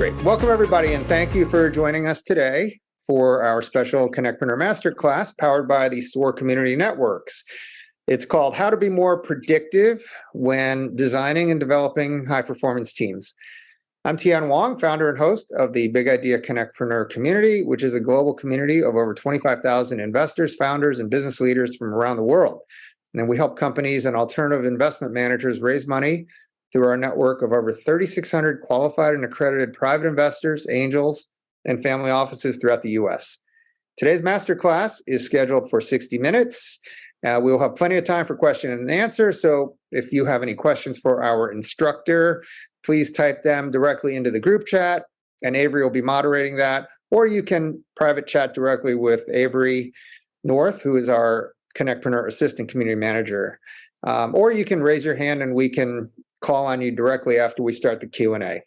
Great. Welcome, everybody, and thank you for joining us today for our special CONNECTpreneur Masterclass powered by the SOAR Community Networks. It's called How to Be More Predictive When Designing and Developing High-Performance Teams. I'm Tian Wong, founder and host of the Big Idea CONNECTpreneur community, which is a global community of over 25,000 investors, founders, and business leaders from around the world. And we help companies and alternative investment managers raise money through our network of over 3,600 qualified and accredited private investors, angels, and family offices throughout the U.S. Today's masterclass is scheduled for 60 minutes. We'll have plenty of time for question and answer. So if you have any questions for our instructor, please type them directly into the group chat, and Avery will be moderating that. Or you can private chat directly with Avery North, who is our CONNECTpreneur Assistant Community Manager. Or you can raise your hand and we can call on you directly after we start the Q&A.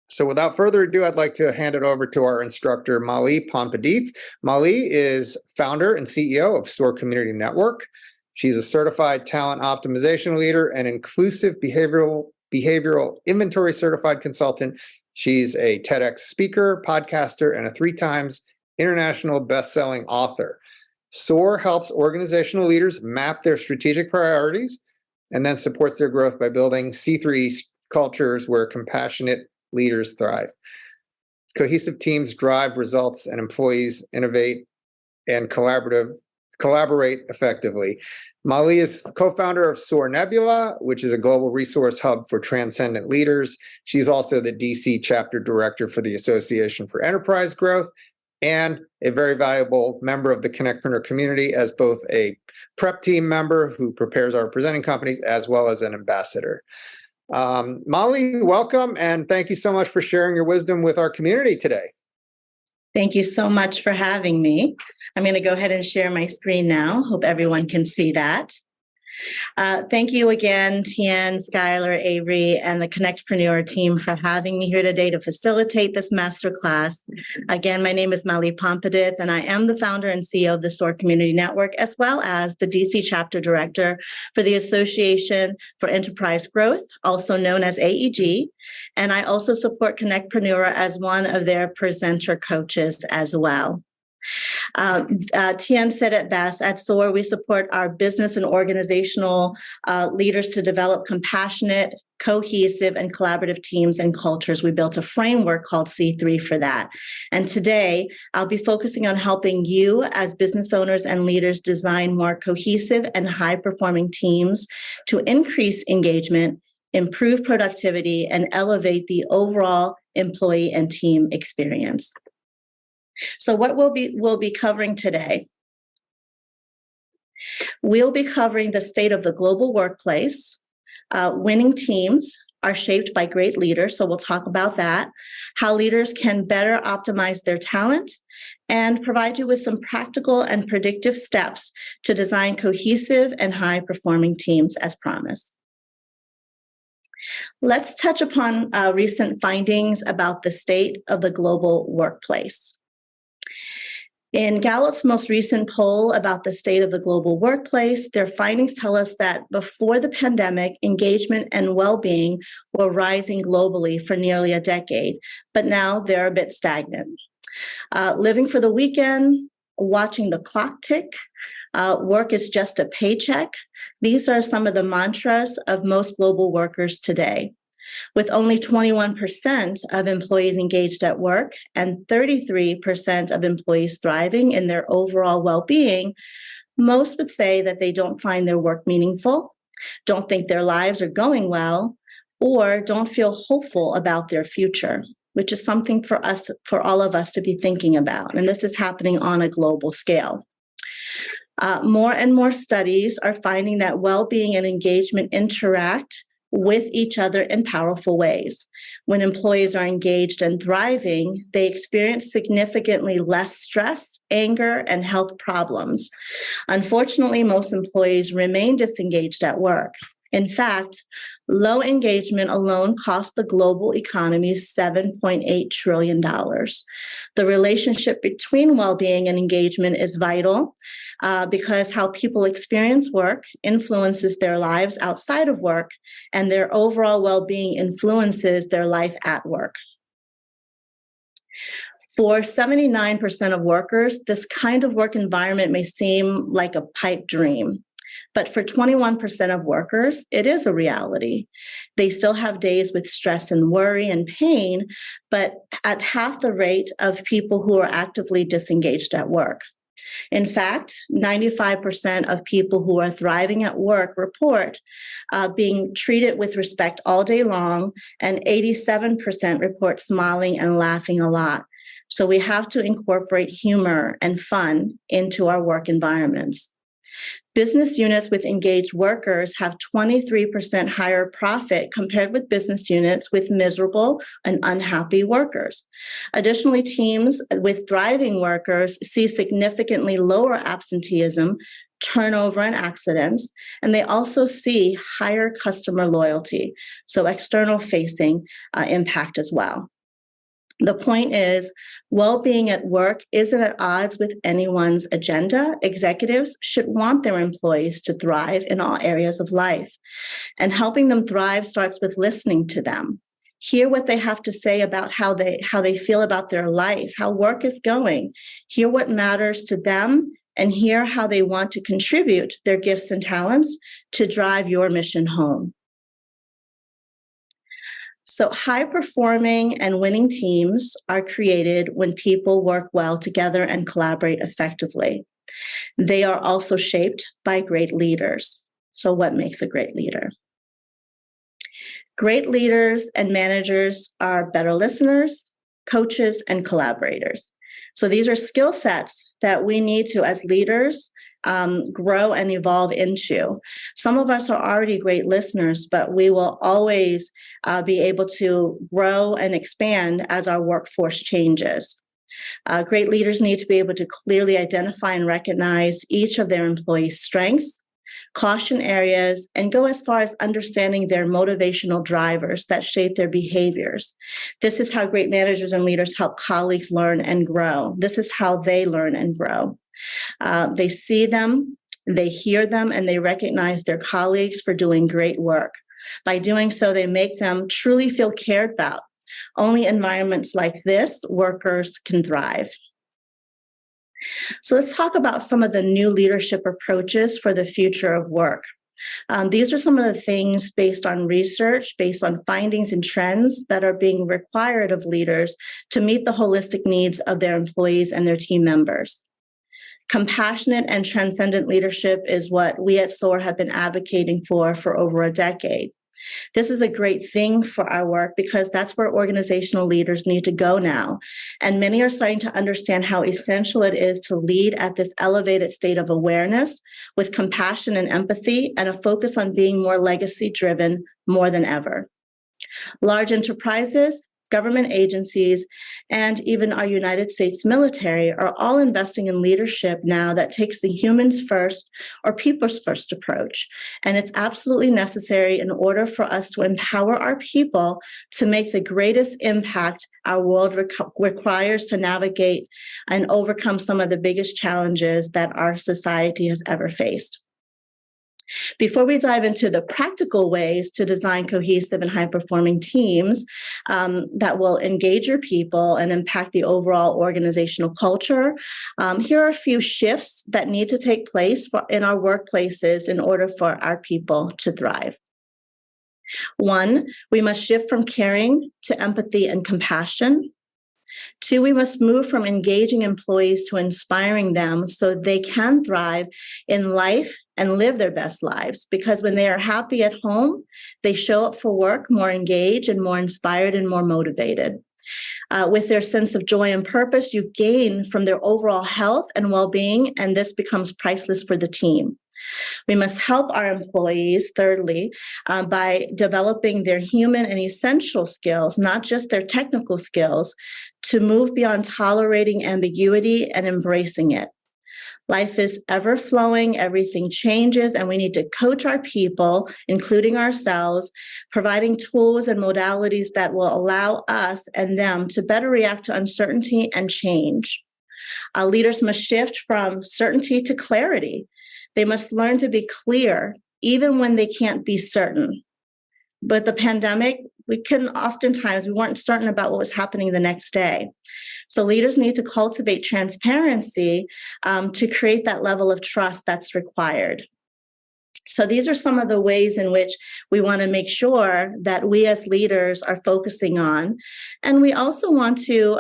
So without further ado, I'd like to hand it over to our instructor, Mali Pompadif. Mali is founder and CEO of SOAR Community Network. She's a certified talent optimization leader and inclusive behavioral inventory certified consultant. She's a TEDx speaker, podcaster, and a 3 times international best-selling author. SOAR helps organizational leaders map their strategic priorities and then supports their growth by building C3 cultures where compassionate leaders thrive. Cohesive teams drive results and employees innovate and collaborate effectively. Mali is co-founder of SOAR Nebula, which is a global resource hub for transcendent leaders. She's also the DC chapter director for the Association for Enterprise Growth and a very valuable member of the CONNECTpreneur community as both a prep team member who prepares our presenting companies as well as an ambassador. Mali, welcome, and thank you so much for sharing your wisdom with our community today. Thank you so much for having me. I'm going to go ahead and share my screen now. Hope everyone can see that. Thank you again, Tian, Skylar, Avery, and the CONNECTpreneur team for having me here today to facilitate this masterclass. Again, my name is Mali Pompadif, and I am the founder and CEO of the SOAR Community Network, as well as the DC chapter director for the Association for Enterprise Growth, also known as AEG. And I also support CONNECTpreneur as one of their presenter coaches as well. Tian said it best. At SOAR, we support our business and organizational leaders to develop compassionate, cohesive, and collaborative teams and cultures. We built a framework called C3 for that. And today, I'll be focusing on helping you as business owners and leaders design more cohesive and high-performing teams to increase engagement, improve productivity, and elevate the overall employee and team experience. So what we'll be covering today, we'll be covering the state of the global workplace. Winning teams are shaped by great leaders, so we'll talk about that, how leaders can better optimize their talent, and provide you with some practical and predictive steps to design cohesive and high-performing teams as promised. Let's touch upon recent findings about the state of the global workplace. In Gallup's most recent poll about the state of the global workplace, their findings tell us that before the pandemic, engagement and well-being were rising globally for nearly a decade, but now they're a bit stagnant. Living for the weekend, watching the clock tick, work is just a paycheck. These are some of the mantras of most global workers today. With only 21% of employees engaged at work and 33% of employees thriving in their overall well-being, most would say that they don't find their work meaningful, don't think their lives are going well, or don't feel hopeful about their future, which is something for all of us to be thinking about. And this is happening on a global scale. More and more studies are finding that well-being and engagement interact with each other in powerful ways. When employees are engaged and thriving, they experience significantly less stress, anger, and health problems. Unfortunately, most employees remain disengaged at work. In fact, low engagement alone costs the global economy $7.8 trillion. The relationship between well-being and engagement is vital because how people experience work influences their lives outside of work, and their overall well-being influences their life at work. For 79% of workers, this kind of work environment may seem like a pipe dream. But for 21% of workers, it is a reality. They still have days with stress and worry and pain, but at half the rate of people who are actively disengaged at work. In fact, 95% of people who are thriving at work report being treated with respect all day long, and 87% report smiling and laughing a lot. So we have to incorporate humor and fun into our work environments. Business units with engaged workers have 23% higher profit compared with business units with miserable and unhappy workers. Additionally, teams with thriving workers see significantly lower absenteeism, turnover, and accidents, and they also see higher customer loyalty, so external facing impact as well. The point is, well-being at work isn't at odds with anyone's agenda. Executives should want their employees to thrive in all areas of life. And helping them thrive starts with listening to them. Hear what they have to say about how they feel about their life, how work is going. Hear what matters to them, and hear how they want to contribute their gifts and talents to drive your mission home. So high-performing and winning teams are created when people work well together and collaborate effectively. They are also shaped by great leaders. So what makes a great leader? Great leaders and managers are better listeners, coaches, and collaborators. So these are skill sets that we need to, as leaders, grow and evolve into. Some of us are already great listeners, but we will always be able to grow and expand as our workforce changes. Great leaders need to be able to clearly identify and recognize each of their employees' strengths, caution areas, and go as far as understanding their motivational drivers that shape their behaviors. This is how great managers and leaders help colleagues learn and grow. This is how they learn and grow. They see them, they hear them, and they recognize their colleagues for doing great work. By doing so, they make them truly feel cared about. Only environments like this, workers can thrive. So let's talk about some of the new leadership approaches for the future of work. These are some of the things based on research, based on findings and trends that are being required of leaders to meet the holistic needs of their employees and their team members. Compassionate and transcendent leadership is what we at SOAR have been advocating for over a decade. This is a great thing for our work because that's where organizational leaders need to go now. And many are starting to understand how essential it is to lead at this elevated state of awareness with compassion and empathy and a focus on being more legacy-driven more than ever. Large enterprises, government agencies, and even our United States military are all investing in leadership now that takes the humans first or people's first approach. And it's absolutely necessary in order for us to empower our people to make the greatest impact our world requires to navigate and overcome some of the biggest challenges that our society has ever faced. Before we dive into the practical ways to design cohesive and high-performing teams that will engage your people and impact the overall organizational culture, here are a few shifts that need to take place in our workplaces in order for our people to thrive. One, we must shift from caring to empathy and compassion. Two, we must move from engaging employees to inspiring them so they can thrive in life and live their best lives. Because when they are happy at home, they show up for work more engaged and more inspired and more motivated. With their sense of joy and purpose, you gain from their overall health and well-being, and this becomes priceless for the team. We must help our employees, thirdly, by developing their human and essential skills, not just their technical skills, to move beyond tolerating ambiguity and embracing it. Life is ever flowing, everything changes, and we need to coach our people, including ourselves, providing tools and modalities that will allow us and them to better react to uncertainty and change. Leaders must shift from certainty to clarity. They must learn to be clear, even when they can't be certain. But the pandemic we weren't certain about what was happening the next day. So leaders need to cultivate transparency to create that level of trust that's required. So these are some of the ways in which we want to make sure that we as leaders are focusing on. And we also want to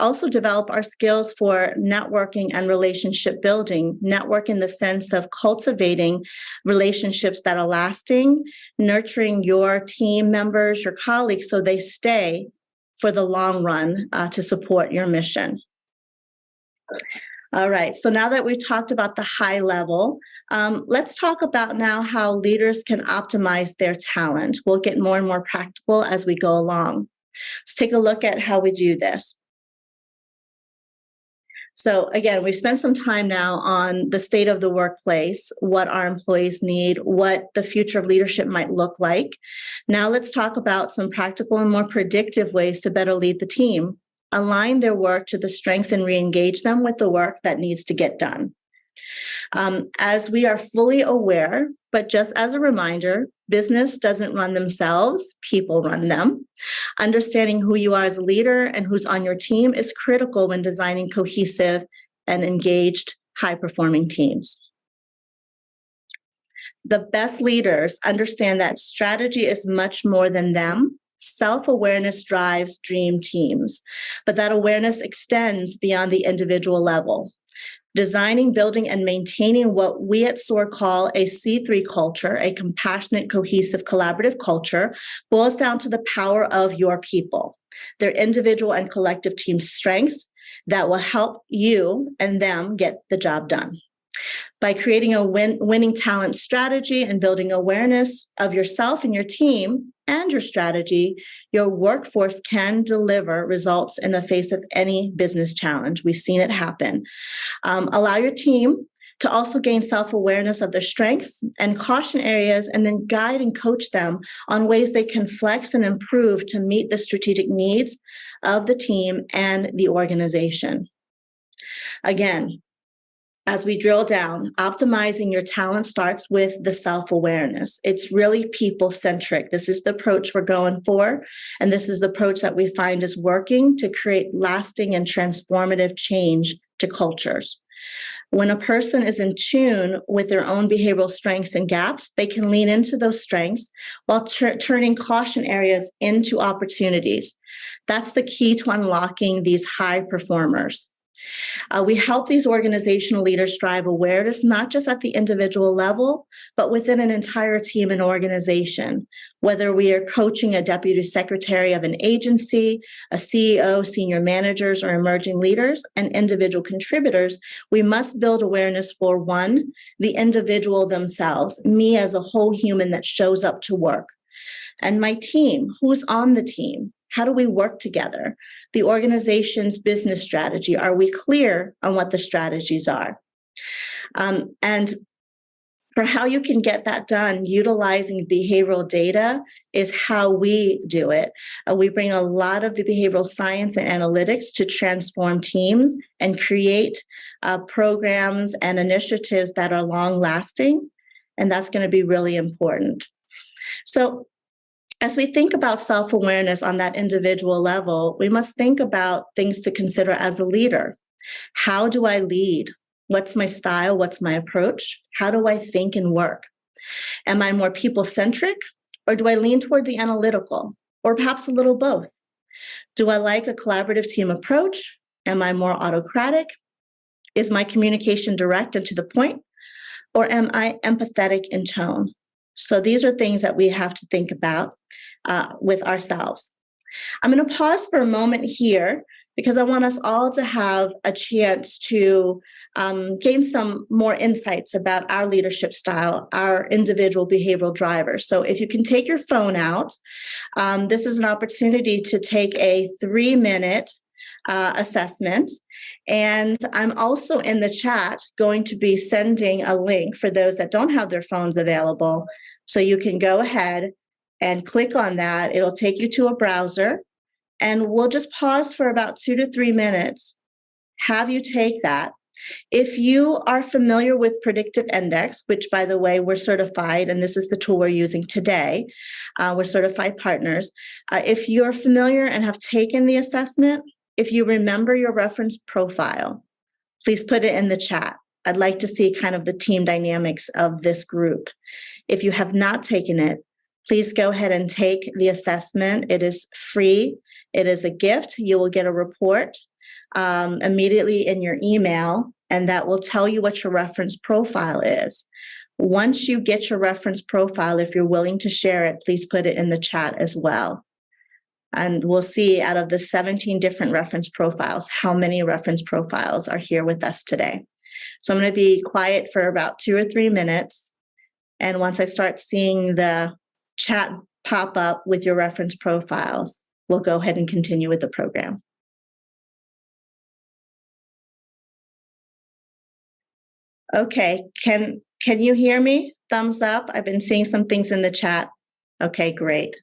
also develop our skills for networking and relationship building. Network in the sense of cultivating relationships that are lasting, nurturing your team members, your colleagues, so they stay for the long run to support your mission. All right, so now that we've talked about the high level, let's talk about now how leaders can optimize their talent. We'll get more and more practical as we go along. Let's take a look at how we do this. So again, we've spent some time now on the state of the workplace, what our employees need, what the future of leadership might look like. Now let's talk about some practical and more predictive ways to better lead the team, align their work to the strengths and re-engage them with the work that needs to get done. As we are fully aware, but just as a reminder, business doesn't run themselves, people run them. Understanding who you are as a leader and who's on your team is critical when designing cohesive and engaged, high-performing teams. The best leaders understand that strategy is much more than them. Self-awareness drives dream teams, but that awareness extends beyond the individual level. Designing, building, and maintaining what we at SOAR call a C3 culture, a compassionate, cohesive, collaborative culture, boils down to the power of your people, their individual and collective team strengths that will help you and them get the job done. By creating a winning talent strategy and building awareness of yourself and your team and your strategy, your workforce can deliver results in the face of any business challenge. We've seen it happen. Allow your team to also gain self-awareness of their strengths and caution areas, and then guide and coach them on ways they can flex and improve to meet the strategic needs of the team and the organization. Again, as we drill down, optimizing your talent starts with the self-awareness. It's really people-centric. This is the approach we're going for, and this is the approach that we find is working to create lasting and transformative change to cultures. When a person is in tune with their own behavioral strengths and gaps, they can lean into those strengths while turning caution areas into opportunities. That's the key to unlocking these high performers. We help these organizational leaders drive awareness, not just at the individual level, but within an entire team and organization. Whether we are coaching a deputy secretary of an agency, a CEO, senior managers, or emerging leaders, and individual contributors, we must build awareness for one, the individual themselves, me as a whole human that shows up to work, and my team, who's on the team, how do we work together? The organization's business strategy. Are we clear on what the strategies are? And for how you can get that done, utilizing behavioral data is how we do it. We bring a lot of the behavioral science and analytics to transform teams and create programs and initiatives that are long-lasting, and that's going to be really important. So, as we think about self-awareness on that individual level, we must think about things to consider as a leader. How do I lead? What's my style? What's my approach? How do I think and work? Am I more people-centric, or do I lean toward the analytical, or perhaps a little both? Do I like a collaborative team approach? Am I more autocratic? Is my communication direct and to the point, or am I empathetic in tone? So these are things that we have to think about with ourselves. I'm going to pause for a moment here because I want us all to have a chance to gain some more insights about our leadership style, our individual behavioral drivers. So if you can take your phone out, this is an opportunity to take a 3-minute assessment. And I'm also in the chat going to be sending a link for those that don't have their phones available. So you can go ahead and click on that. It'll take you to a browser, and we'll just pause for about 2 to 3 minutes, have you take that, If you are familiar with Predictive Index, which, by the way, we're certified, and this is the tool we're using today, we're certified partners. If you're familiar and have taken the assessment, if you remember your reference profile, please put it in the chat. I'd like to see kind of the team dynamics of this group. If you have not taken it, please go ahead and take the assessment. It is free. It is a gift. You will get a report immediately in your email, and that will tell you what your reference profile is. Once you get your reference profile, if you're willing to share it, please put it in the chat as well. And we'll see out of the 17 different reference profiles, how many reference profiles are here with us today. So I'm going to be quiet for about 2 or 3 minutes. And once I start seeing the chat pop up with your reference profiles, we'll go ahead and continue with the program. Okay, can you hear me? Thumbs up. I've been seeing some things in the chat. Okay, great.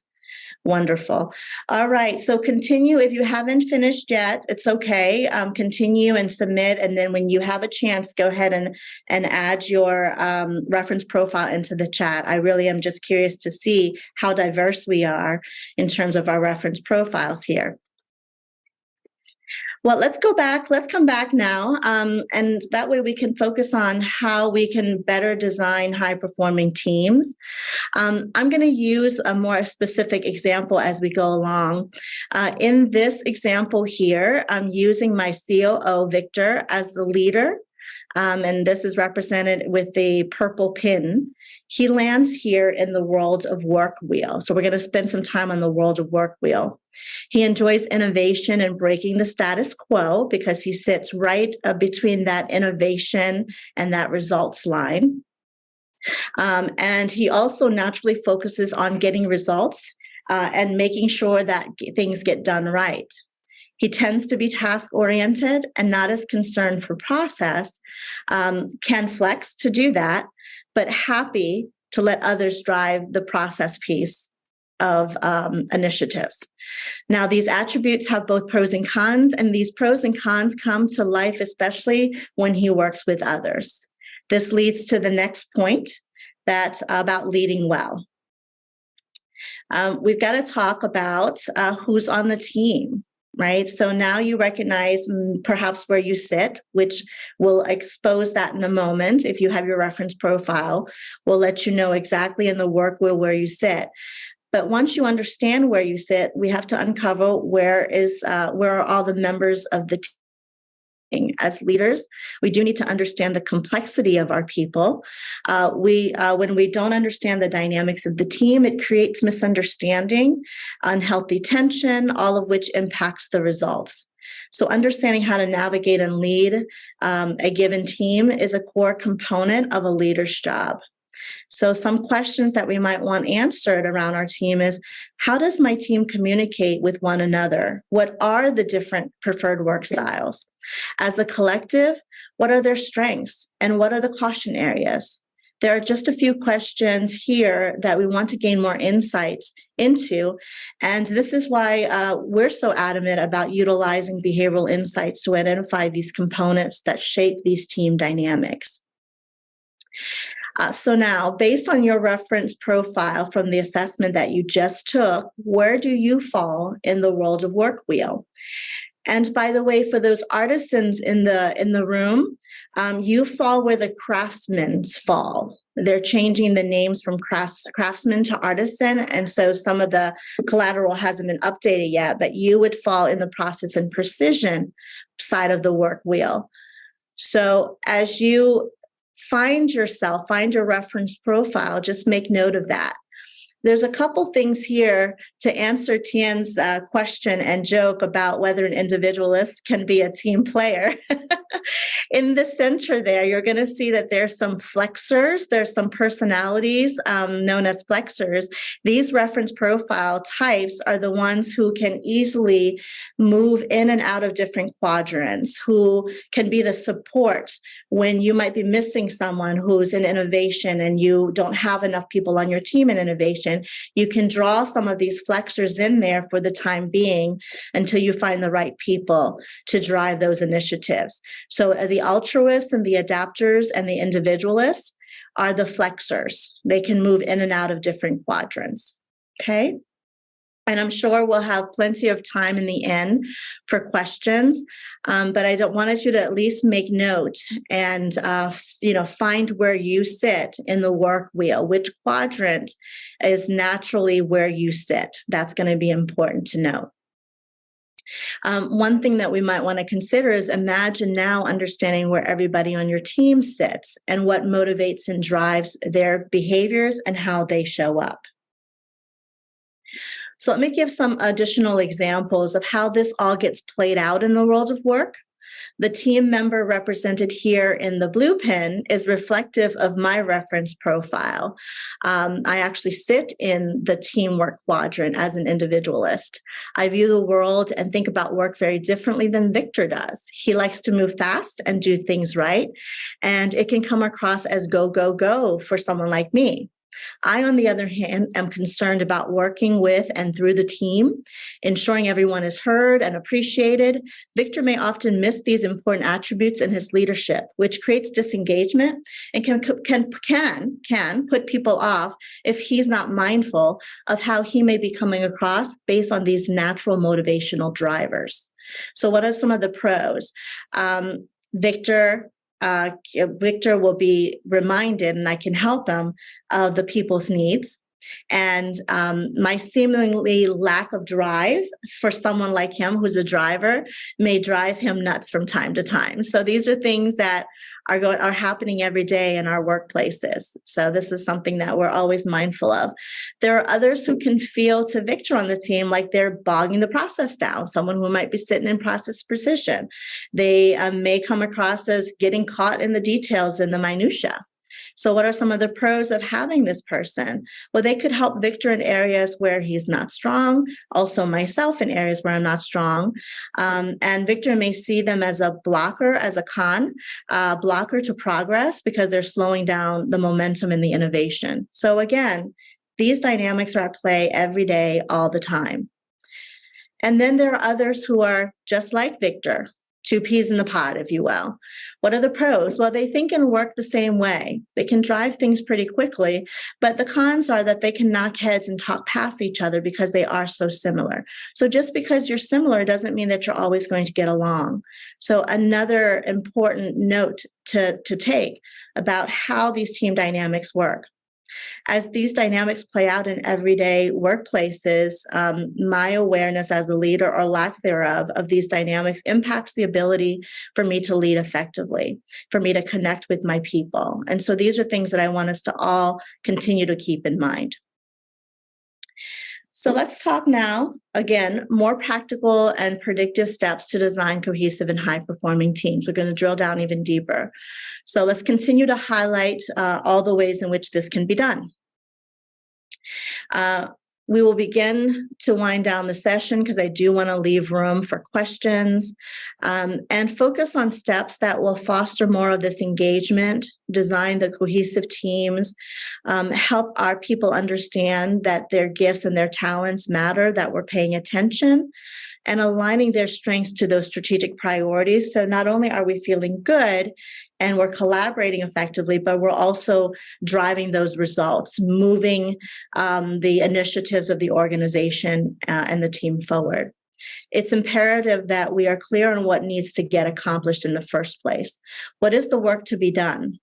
Wonderful. All right, so continue. If you haven't finished yet, it's okay. Continue and submit, and then when you have a chance, go ahead and add your reference profile into the chat. I really am just curious to see how diverse we are in terms of our reference profiles here. Well, let's go back. Let's come back now. And that way we can focus on how we can better design high-performing teams. I'm going to use a more specific example as we go along. In this example here, I'm using my COO, Victor, as the leader. And this is represented with the purple pin. He lands here in the world of work wheel. So we're going to spend some time on the world of work wheel. He enjoys innovation and breaking the status quo because he sits right between that innovation and that results line. And he also naturally focuses on getting results and making sure that things get done right. He tends to be task-oriented and not as concerned for process, can flex to do that, but happy to let others drive the process piece of initiatives. Now, these attributes have both pros and cons, and these pros and cons come to life, especially when he works with others. This leads to the next point, that's about leading well. We've got to talk about who's on the team. Right. So now you recognize perhaps where you sit, which will expose that in a moment. If you have your reference profile, we'll let you know exactly in the work wheel where you sit. But once you understand where you sit, we have to uncover where are all the members of the team. As leaders, we do need to understand the complexity of our people. When we don't understand the dynamics of the team, it creates misunderstanding, unhealthy tension, all of which impacts the results. So understanding how to navigate and lead a given team is a core component of a leader's job. So some questions that we might want answered around our team is, how does my team communicate with one another? What are the different preferred work styles? As a collective, what are their strengths and what are the caution areas? There are just a few questions here that we want to gain more insights into. And this is why we're so adamant about utilizing behavioral insights to identify these components that shape these team dynamics. So now, based on your reference profile from the assessment that you just took, where do you fall in the world of work wheel? And by the way, for those artisans in the room, you fall where the craftsmen fall. They're changing the names from craftsman to artisan, and so some of the collateral hasn't been updated yet, but you would fall in the process and precision side of the work wheel. So as you find your reference profile, just make note of that. There's a couple things here to answer Tien's question and joke about whether an individualist can be a team player. In the center there, you're going to see that there's some flexors. There's some personalities known as flexors. These reference profile types are the ones who can easily move in and out of different quadrants, who can be the support when you might be missing someone who's in innovation and you don't have enough people on your team in innovation. organization, you can draw some of these flexors in there for the time being until you find the right people to drive those initiatives. So the altruists and the adapters and the individualists are the flexors. They can move in and out of different quadrants. Okay. And I'm sure we'll have plenty of time in the end for questions, but I wanted you to at least make note and find where you sit in the work wheel. Which quadrant is naturally where you sit? That's going to be important to know. One thing that we might want to consider is imagine now understanding where everybody on your team sits and what motivates and drives their behaviors and how they show up. So let me give some additional examples of how this all gets played out in the world of work. The team member represented here in the blue pen is reflective of my reference profile. I actually sit in the teamwork quadrant as an individualist. I view the world and think about work very differently than Victor does. He likes to move fast and do things right, and it can come across as go, go, go for someone like me. I, on the other hand, am concerned about working with and through the team, ensuring everyone is heard and appreciated. Victor may often miss these important attributes in his leadership, which creates disengagement and can put people off if he's not mindful of how he may be coming across based on these natural motivational drivers. So what are some of the pros? Victor will be reminded, and I can help him, of the people's needs. And my seemingly lack of drive for someone like him who's a driver may drive him nuts from time to time. So these are things that are happening every day in our workplaces. So this is something that we're always mindful of. There are others who can feel to Victor on the team like they're bogging the process down, someone who might be sitting in process precision. They may come across as getting caught in the details and the minutia. So what are some of the pros of having this person? Well, they could help Victor in areas where he's not strong, also myself in areas where I'm not strong. And Victor may see them as a blocker, as a blocker to progress because they're slowing down the momentum and the innovation. So again, these dynamics are at play every day, all the time. And then there are others who are just like Victor, two peas in the pod, if you will. What are the pros? Well, they think and work the same way. They can drive things pretty quickly, but the cons are that they can knock heads and talk past each other because they are so similar. So just because you're similar doesn't mean that you're always going to get along. So another important note to take about how these team dynamics work. As these dynamics play out in everyday workplaces, my awareness as a leader or lack thereof of these dynamics impacts the ability for me to lead effectively, for me to connect with my people. And so these are things that I want us to all continue to keep in mind. So let's talk now, again, more practical and predictive steps to design cohesive and high-performing teams. We're going to drill down even deeper. So let's continue to highlight all the ways in which this can be done. We will begin to wind down the session because I do want to leave room for questions and focus on steps that will foster more of this engagement, design the cohesive teams, help our people understand that their gifts and their talents matter, that we're paying attention, and aligning their strengths to those strategic priorities. So not only are we feeling good and we're collaborating effectively, but we're also driving those results, moving the initiatives of the organization and the team forward. It's imperative that we are clear on what needs to get accomplished in the first place. What is the work to be done?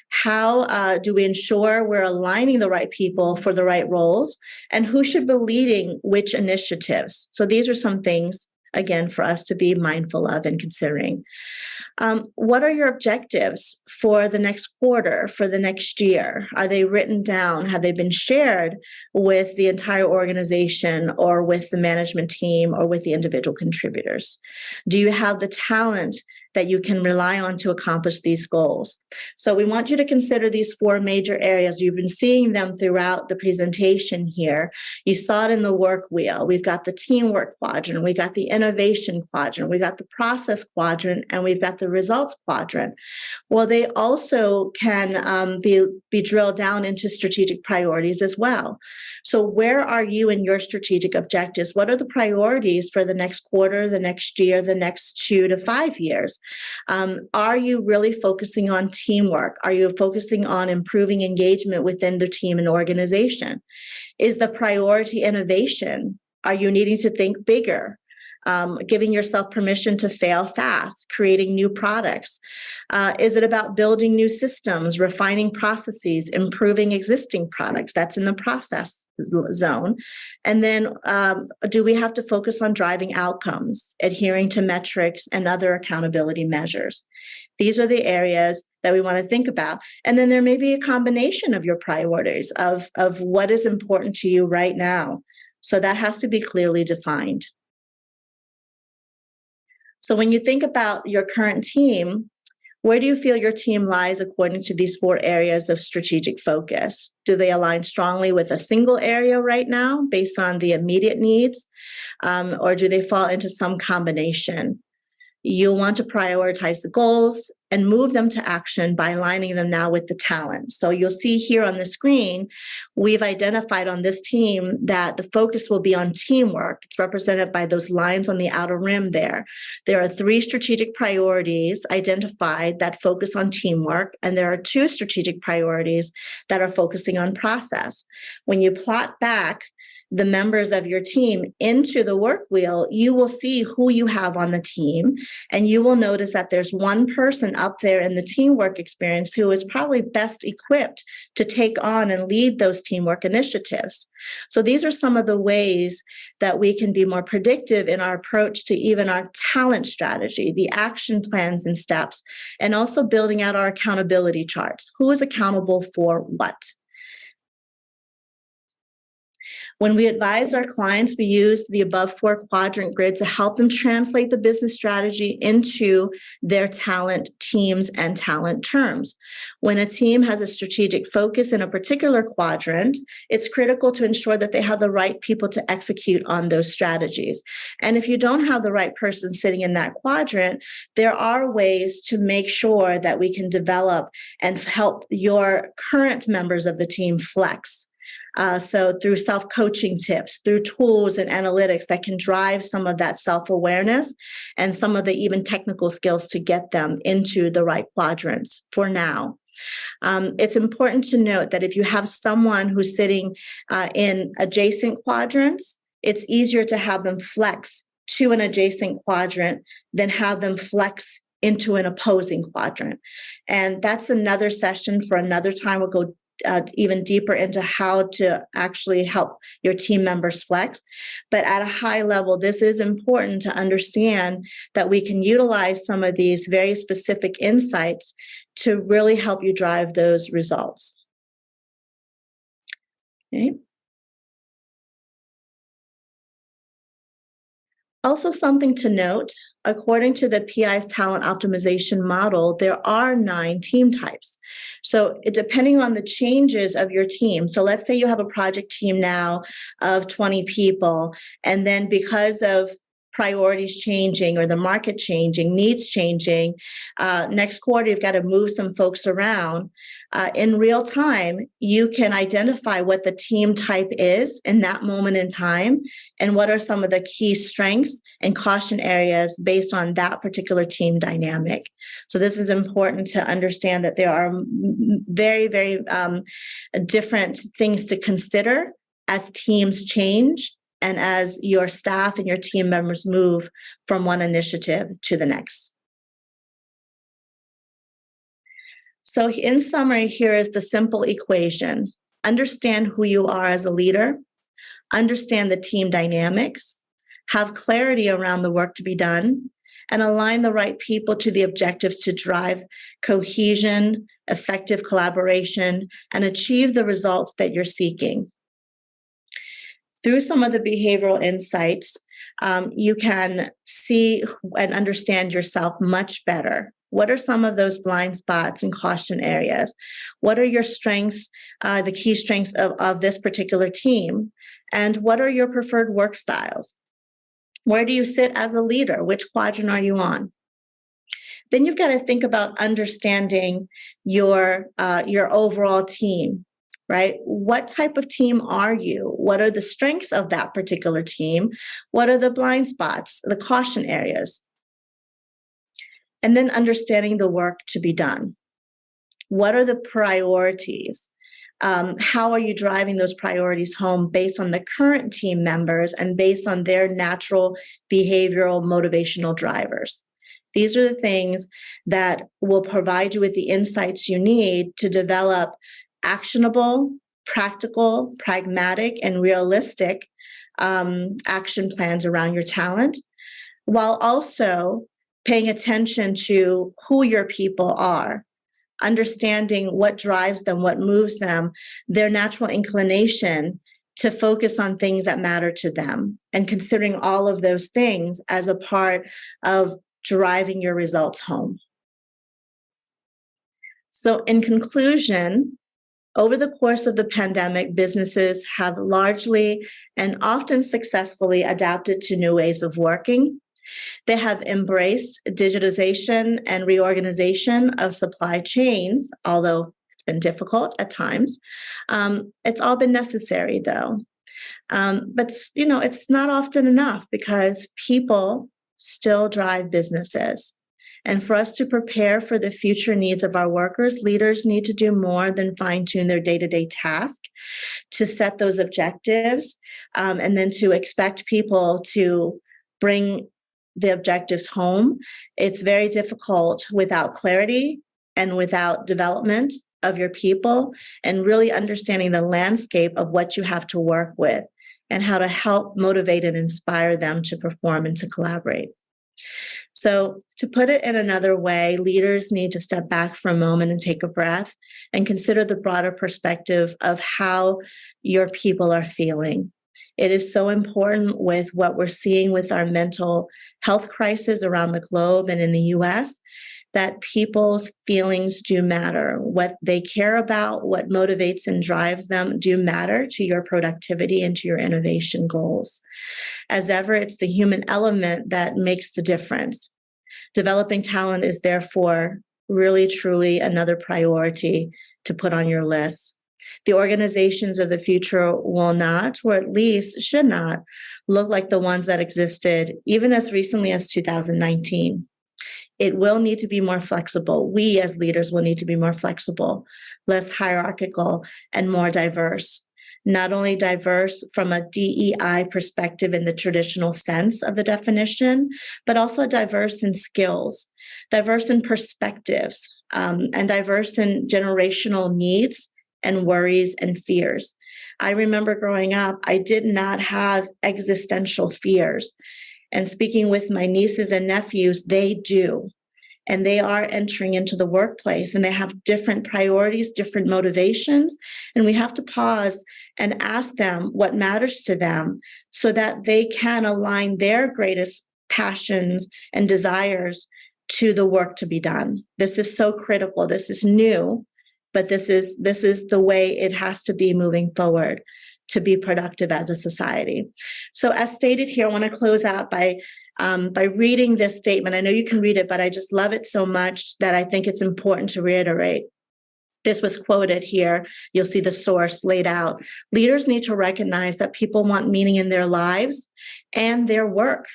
How do we ensure we're aligning the right people for the right roles? And who should be leading which initiatives? So these are some things, again, for us to be mindful of and considering. What are your objectives for the next quarter, for the next year? Are they written down? Have they been shared with the entire organization or with the management team or with the individual contributors? Do you have the talent that you can rely on to accomplish these goals. So we want you to consider these 4 major areas. You've been seeing them throughout the presentation here. You saw it in the work wheel. We've got the teamwork quadrant, we got the innovation quadrant, we got the process quadrant, and we've got the results quadrant. Well, they also can be drilled down into strategic priorities as well. So where are you in your strategic objectives? What are the priorities for the next quarter, the next year, the next 2 to 5 years? Are you really focusing on teamwork? Are you focusing on improving engagement within the team and organization? Is the priority innovation? Are you needing to think bigger? Giving yourself permission to fail fast, creating new products? Is it about building new systems, refining processes, improving existing products? That's in the process zone. And then do we have to focus on driving outcomes, adhering to metrics and other accountability measures? These are the areas that we want to think about. And then there may be a combination of your priorities of what is important to you right now. So that has to be clearly defined. So when you think about your current team, where do you feel your team lies according to these 4 areas of strategic focus? Do they align strongly with a single area right now based on the immediate needs? Or do they fall into some combination? You'll want to prioritize the goals and move them to action by aligning them now with the talent. So you'll see here on the screen, we've identified on this team that the focus will be on teamwork. It's represented by those lines on the outer rim there. There are 3 strategic priorities identified that focus on teamwork, and there are 2 strategic priorities that are focusing on process. When you plot back the members of your team into the work wheel, you will see who you have on the team, and you will notice that there's one person up there in the teamwork experience who is probably best equipped to take on and lead those teamwork initiatives. So these are some of the ways that we can be more predictive in our approach to even our talent strategy, the action plans and steps, and also building out our accountability charts. Who is accountable for what? When we advise our clients, we use the above 4 quadrant grid to help them translate the business strategy into their talent teams and talent terms. When a team has a strategic focus in a particular quadrant, it's critical to ensure that they have the right people to execute on those strategies. And if you don't have the right person sitting in that quadrant, there are ways to make sure that we can develop and help your current members of the team flex. So through self-coaching tips, through tools and analytics that can drive some of that self-awareness and some of the even technical skills to get them into the right quadrants for now. It's important to note that if you have someone who's sitting in adjacent quadrants, it's easier to have them flex to an adjacent quadrant than have them flex into an opposing quadrant. And that's another session for another time. We'll go even deeper into how to actually help your team members flex. But at a high level, this is important to understand that we can utilize some of these very specific insights to really help you drive those results. Okay. Also, something to note, according to the PI's talent optimization model, there are 9 team types. So depending on the changes of your team, so let's say you have a project team now of 20 people, and then because of priorities changing or the market changing, needs changing, next quarter you've got to move some folks around. In real time, you can identify what the team type is in that moment in time and what are some of the key strengths and caution areas based on that particular team dynamic. So this is important to understand that there are very, very different things to consider as teams change and as your staff and your team members move from one initiative to the next. So in summary, here is the simple equation. Understand who you are as a leader, understand the team dynamics, have clarity around the work to be done, and align the right people to the objectives to drive cohesion, effective collaboration, and achieve the results that you're seeking. Through some of the behavioral insights, you can see and understand yourself much better. What are some of those blind spots and caution areas? What are your strengths, the key strengths of this particular team? And what are your preferred work styles? Where do you sit as a leader? Which quadrant are you on? Then you've got to think about understanding your overall team, right? What type of team are you? What are the strengths of that particular team? What are the blind spots, the caution areas? And then understanding the work to be done. What are the priorities? How are you driving those priorities home based on the current team members and based on their natural behavioral motivational drivers? These are the things that will provide you with the insights you need to develop actionable, practical, pragmatic, and realistic action plans around your talent, while also paying attention to who your people are, understanding what drives them, what moves them, their natural inclination to focus on things that matter to them, and considering all of those things as a part of driving your results home. So in conclusion, over the course of the pandemic, businesses have largely and often successfully adapted to new ways of working. They have embraced digitization and reorganization of supply chains, although it's been difficult at times. It's all been necessary, though. But it's not often enough because people still drive businesses. And for us to prepare for the future needs of our workers, leaders need to do more than fine-tune their day-to-day task, to set those objectives, and then to expect people to bring the objectives home. It's very difficult without clarity and without development of your people and really understanding the landscape of what you have to work with and how to help motivate and inspire them to perform and to collaborate. So to put it in another way, leaders need to step back for a moment and take a breath and consider the broader perspective of how your people are feeling. It is so important with what we're seeing with our mental health crisis around the globe and in the US, that people's feelings do matter. What they care about, what motivates and drives them do matter to your productivity and to your innovation goals. As ever, it's the human element that makes the difference. Developing talent is therefore really, truly another priority to put on your list. The organizations of the future will not, or at least should not, look like the ones that existed even as recently as 2019. It will need to be more flexible. We as leaders will need to be more flexible, less hierarchical, and more diverse. Not only diverse from a DEI perspective in the traditional sense of the definition, but also diverse in skills, diverse in perspectives, and diverse in generational needs and worries and fears. I remember growing up, I did not have existential fears. And speaking with my nieces and nephews, they do. And they are entering into the workplace and they have different priorities, different motivations. And we have to pause and ask them what matters to them so that they can align their greatest passions and desires to the work to be done. This is so critical. This is new, but this is the way it has to be moving forward to be productive as a society. So as stated here, I want to close out by reading this statement. I know you can read it, but I just love it so much that I think it's important to reiterate. This was quoted here. You'll see the source laid out. Leaders need to recognize that people want meaning in their lives and their work.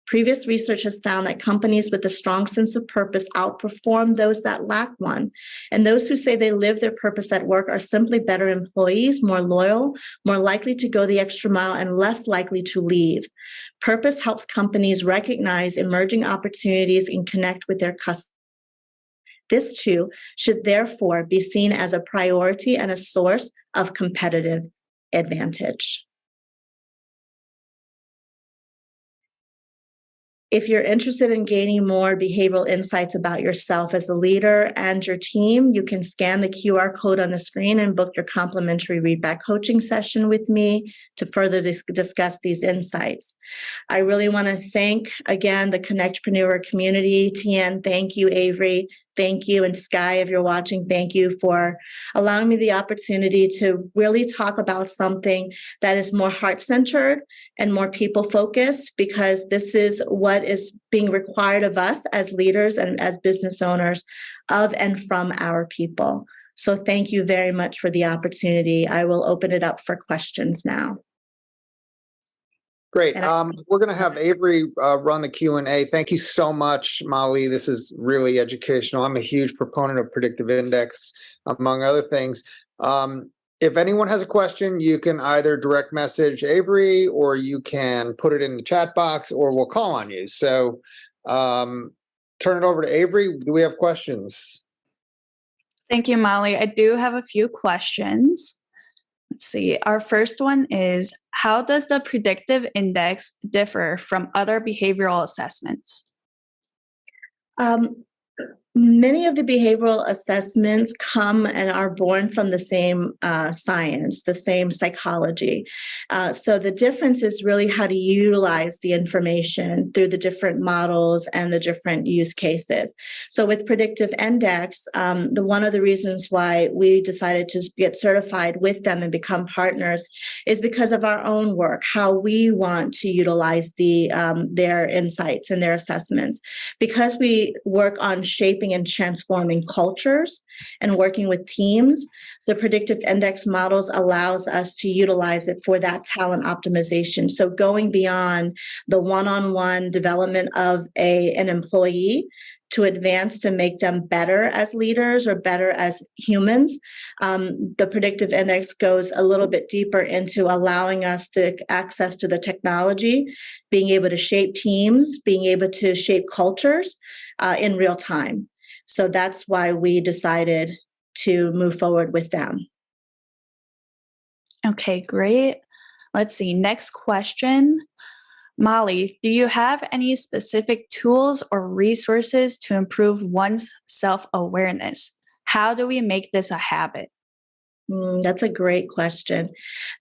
Previous research has found that companies with a strong sense of purpose outperform those that lack one. And those who say they live their purpose at work are simply better employees, more loyal, more likely to go the extra mile, and less likely to leave. Purpose helps companies recognize emerging opportunities and connect with their customers. This too should therefore be seen as a priority and a source of competitive advantage. If you're interested in gaining more behavioral insights about yourself as a leader and your team, you can scan the QR code on the screen and book your complimentary readback coaching session with me to further discuss these insights. I really want to thank, again, the CONNECTpreneur community. Tian, thank you. Avery, thank you. And Sky, if you're watching, thank you for allowing me the opportunity to really talk about something that is more heart-centered and more people-focused, because this is what is being required of us as leaders and as business owners of and from our people. So thank you very much for the opportunity. I will open it up for questions now. Great. We're going to have Avery run the Q&A. Thank you so much, Molly. This is really educational. I'm a huge proponent of predictive index, among other things. If anyone has a question, you can either direct message Avery, or you can put it in the chat box, or we'll call on you. So turn it over to Avery. Do we have questions? Thank you, Molly. I do have a few questions. Let's see. Our first one is, how does the predictive index differ from other behavioral assessments? Many of the behavioral assessments come and are born from the same science, the same psychology. So the difference is really how to utilize the information through the different models and the different use cases. So with Predictive Index, one of the reasons why we decided to get certified with them and become partners is because of our own work, how we want to utilize their insights and their assessments. Because we work on shaping and transforming cultures and working with teams, the predictive index models allows us to utilize it for that talent optimization. So going beyond the one-on-one development of an employee to advance to make them better as leaders or better as humans, the predictive index goes a little bit deeper into allowing us the access to the technology, being able to shape teams, being able to shape cultures in real time. So that's why we decided to move forward with them. Okay, great. Let's see. Next question. Molly, do you have any specific tools or resources to improve one's self-awareness? How do we make this a habit? That's a great question.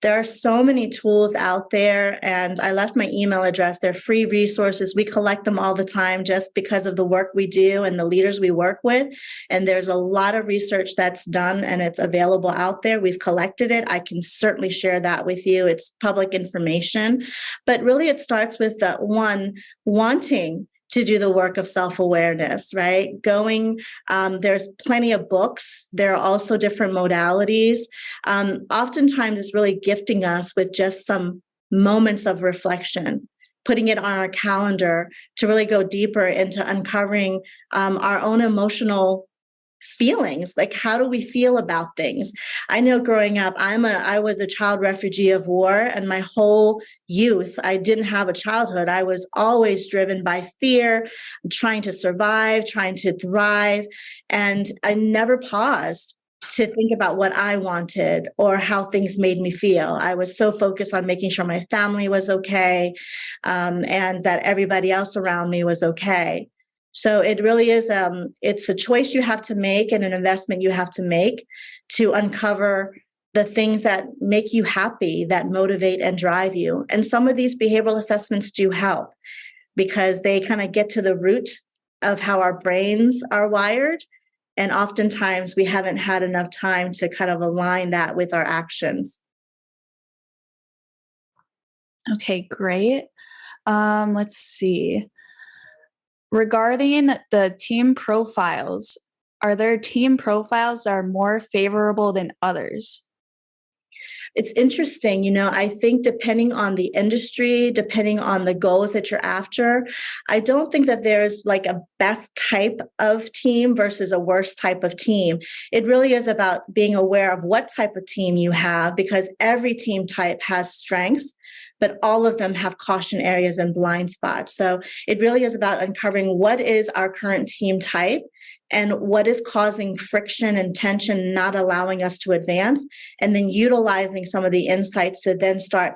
There are so many tools out there, and I left my email address. They're free resources. We collect them all the time just because of the work we do and the leaders we work with. And there's a lot of research that's done and it's available out there. We've collected it. I can certainly share that with you. It's public information. But really, it starts with wanting to do the work of self-awareness, right? There's plenty of books. There are also different modalities. Oftentimes, it's really gifting us with just some moments of reflection, putting it on our calendar to really go deeper into uncovering our own emotional feelings. Like, how do we feel about things? I know growing up, I was a child refugee of war, and my whole youth, I didn't have a childhood. I was always driven by fear, trying to survive, trying to thrive. And I never paused to think about what I wanted or how things made me feel. I was so focused on making sure my family was okay, and that everybody else around me was okay. So it really is, it's a choice you have to make and an investment you have to make to uncover the things that make you happy, that motivate and drive you. And some of these behavioral assessments do help because they kind of get to the root of how our brains are wired. And oftentimes we haven't had enough time to kind of align that with our actions. Okay, great. Let's see. Regarding the team profiles, are there team profiles that are more favorable than others? It's interesting, I think depending on the industry, depending on the goals that you're after, I don't think that there's like a best type of team versus a worst type of team. It really is about being aware of what type of team you have, because every team type has strengths, but all of them have caution areas and blind spots. So it really is about uncovering what is our current team type and what is causing friction and tension, not allowing us to advance, and then utilizing some of the insights to then start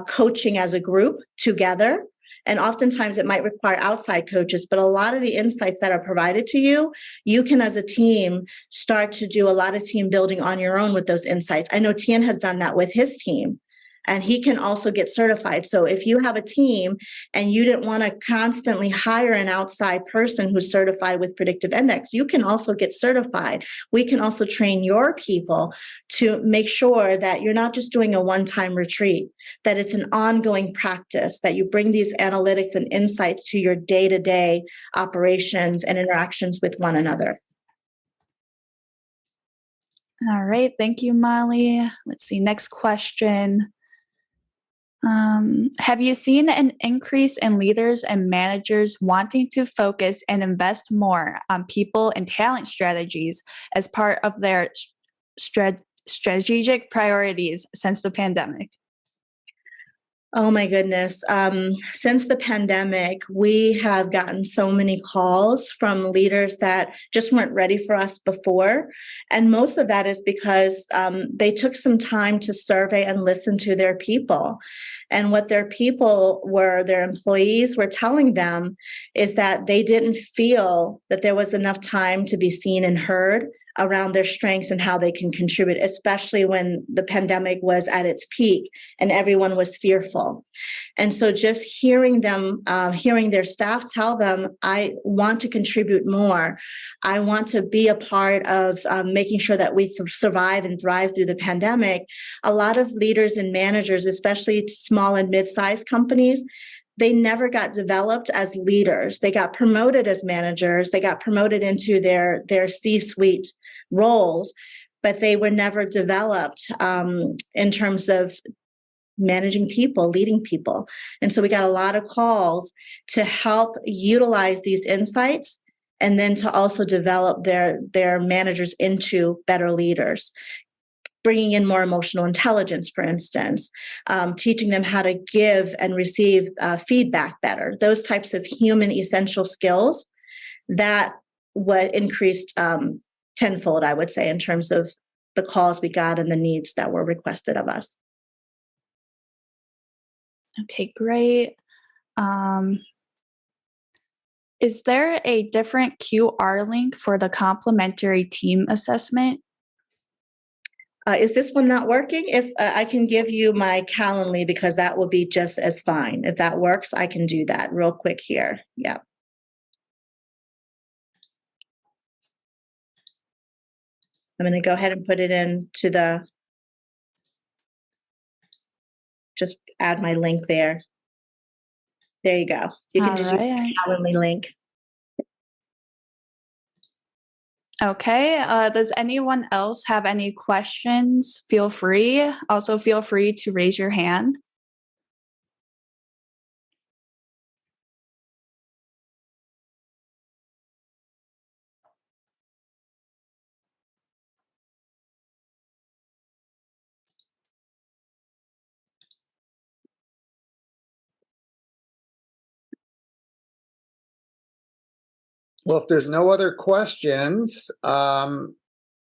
coaching as a group together And oftentimes it might require outside coaches, but a lot of the insights that are provided to you, you can as a team start to do a lot of team building on your own with those insights. I know Tien has done that with his team. And he can also get certified. So if you have a team and you didn't want to constantly hire an outside person who's certified with Predictive Index, you can also get certified. We can also train your people to make sure that you're not just doing a one-time retreat, that it's an ongoing practice, that you bring these analytics and insights to your day-to-day operations and interactions with one another. All right. Thank you, Molly. Let's see. Next question. Have you seen an increase in leaders and managers wanting to focus and invest more on people and talent strategies as part of their strategic priorities since the pandemic? Oh my goodness. Since the pandemic, we have gotten so many calls from leaders that just weren't ready for us before. And most of that is because they took some time to survey and listen to their people. And what their people were, their employees were telling them is that they didn't feel that there was enough time to be seen and heard around their strengths and how they can contribute, especially when the pandemic was at its peak and everyone was fearful. And so just hearing them, hearing their staff tell them, I want to contribute more. I want to be a part of making sure that we survive and thrive through the pandemic. A lot of leaders and managers, especially small and mid-sized companies, they never got developed as leaders. They got promoted as managers. They got promoted into their C-suite roles, but they were never developed in terms of managing people, leading people. And so we got a lot of calls to help utilize these insights and then to also develop their managers into better leaders. Bringing in more emotional intelligence, for instance, teaching them how to give and receive feedback better. Those types of human essential skills that what increased tenfold, I would say, in terms of the calls we got and the needs that were requested of us. Okay, great. Is there a different QR link for the complementary team assessment? Is this one not working? If I can give you my Calendly, because that will be just as fine. If that works, I can do that real quick here. Yeah. I'm going to go ahead and put it into just add my link there. There you go. You can just use the Calendly link. Okay. Does anyone else have any questions? Feel free. Also, feel free to raise your hand. Well, if there's no other questions, I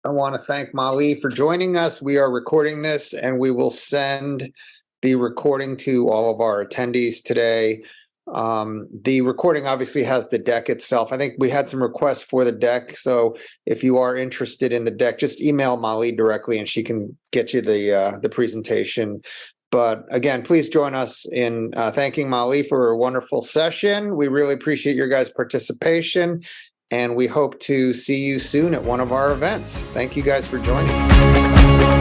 want to thank Molly for joining us. We are recording this and we will send the recording to all of our attendees today. The recording obviously has the deck itself. I think we had some requests for the deck. So if you are interested in the deck, just email Molly directly and she can get you the presentation. But again, please join us in thanking Molly for a wonderful session. We really appreciate your guys' participation, and we hope to see you soon at one of our events. Thank you guys for joining.